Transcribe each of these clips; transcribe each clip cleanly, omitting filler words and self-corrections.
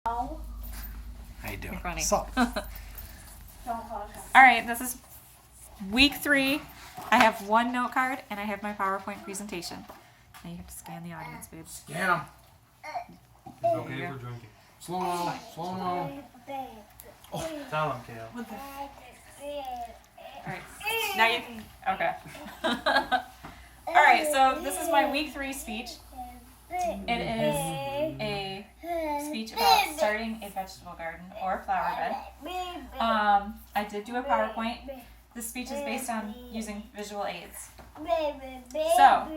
How you doing? Funny. Sup? Alright, this is week 3. I have one note card and I have my PowerPoint presentation. Now you have to scan the audience, babe. Scan 'em. It's okay for drinking. Slow mo. Slow mo. Tell him, Kale. Alright, now you can. Okay. Alright, so this is my week 3 speech. It is a speech about starting a vegetable garden or a flower bed. I did do a PowerPoint. This speech is based on using visual aids. So,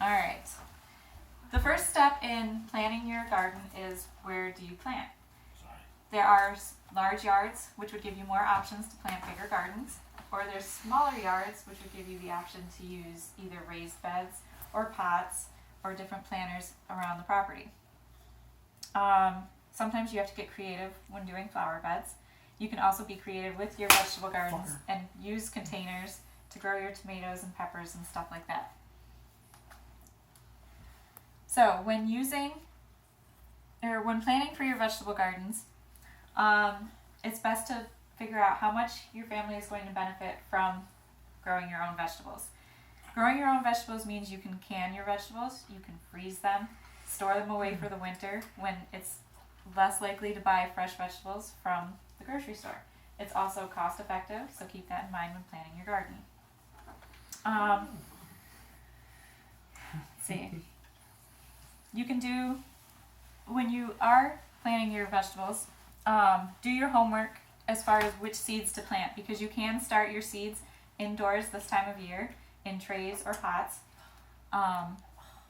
alright. The first step in planting your garden is, where do you plant? There are large yards, which would give you more options to plant bigger gardens, or there's smaller yards, which would give you the option to use either raised beds or pots or different planters around the property. Sometimes you have to get creative when doing flower beds. You can also be creative with your vegetable gardens and use containers to grow your tomatoes and peppers and stuff like that. So when planning for your vegetable gardens, it's best to figure out how much your family is going to benefit from growing your own vegetables. Growing your own vegetables means you can can your vegetables, you can freeze them, store them away for the winter when it's less likely to buy fresh vegetables from the grocery store. It's also cost effective, so keep that in mind when planning your garden. Let's see. You can do, when you are planting your vegetables, do your homework as far as which seeds to plant, because you can start your seeds indoors this time of year in trays or pots.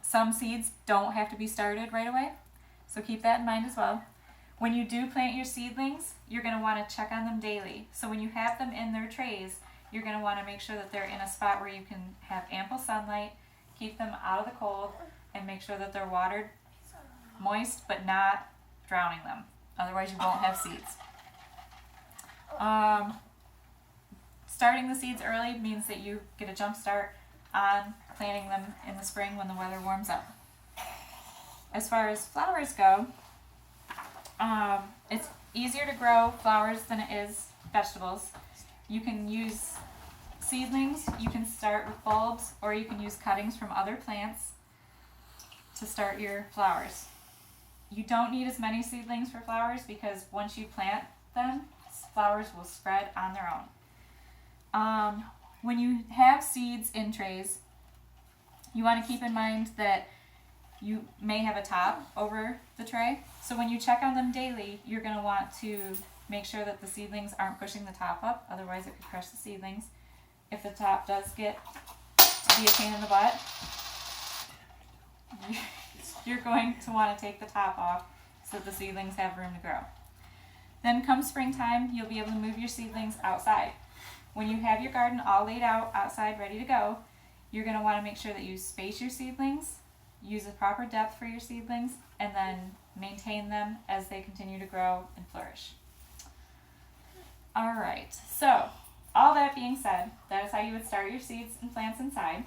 Some seeds don't have to be started right away, so keep that in mind as well. When you do plant your seedlings, you're going to want to check on them daily. So when you have them in their trays, you're going to want to make sure that they're in a spot where you can have ample sunlight, keep them out of the cold, and make sure that they're watered, moist, but not drowning them. Otherwise you won't have seeds. Starting the seeds early means that you get a jump start on planting them in the spring when the weather warms up. As far as flowers go, it's easier to grow flowers than it is vegetables. You can use seedlings, you can start with bulbs, or you can use cuttings from other plants to start your flowers. You don't need as many seedlings for flowers because once you plant them, flowers will spread on their own. When you have seeds in trays, you want to keep in mind that you may have a top over the tray. So when you check on them daily, you're going to want to make sure that the seedlings aren't pushing the top up, otherwise it could crush the seedlings. If the top does get to be a pain in the butt, you're going to want to take the top off so that the seedlings have room to grow. Then come springtime, you'll be able to move your seedlings outside. When you have your garden all laid out outside ready to go, you're going to want to make sure that you space your seedlings, use a proper depth for your seedlings, and then maintain them as they continue to grow and flourish. Alright, so all that being said, that is how you would start your seeds and plants inside.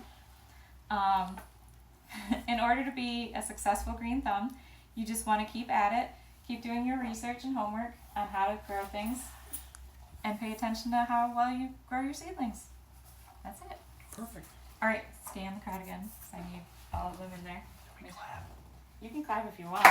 In order to be a successful green thumb, you just want to keep at it, keep doing your research and homework on how to grow things, and pay attention to how well you grow your seedlings. That's it. Perfect. Alright, scan the card again, because I need all of them in there. You can clap if you want.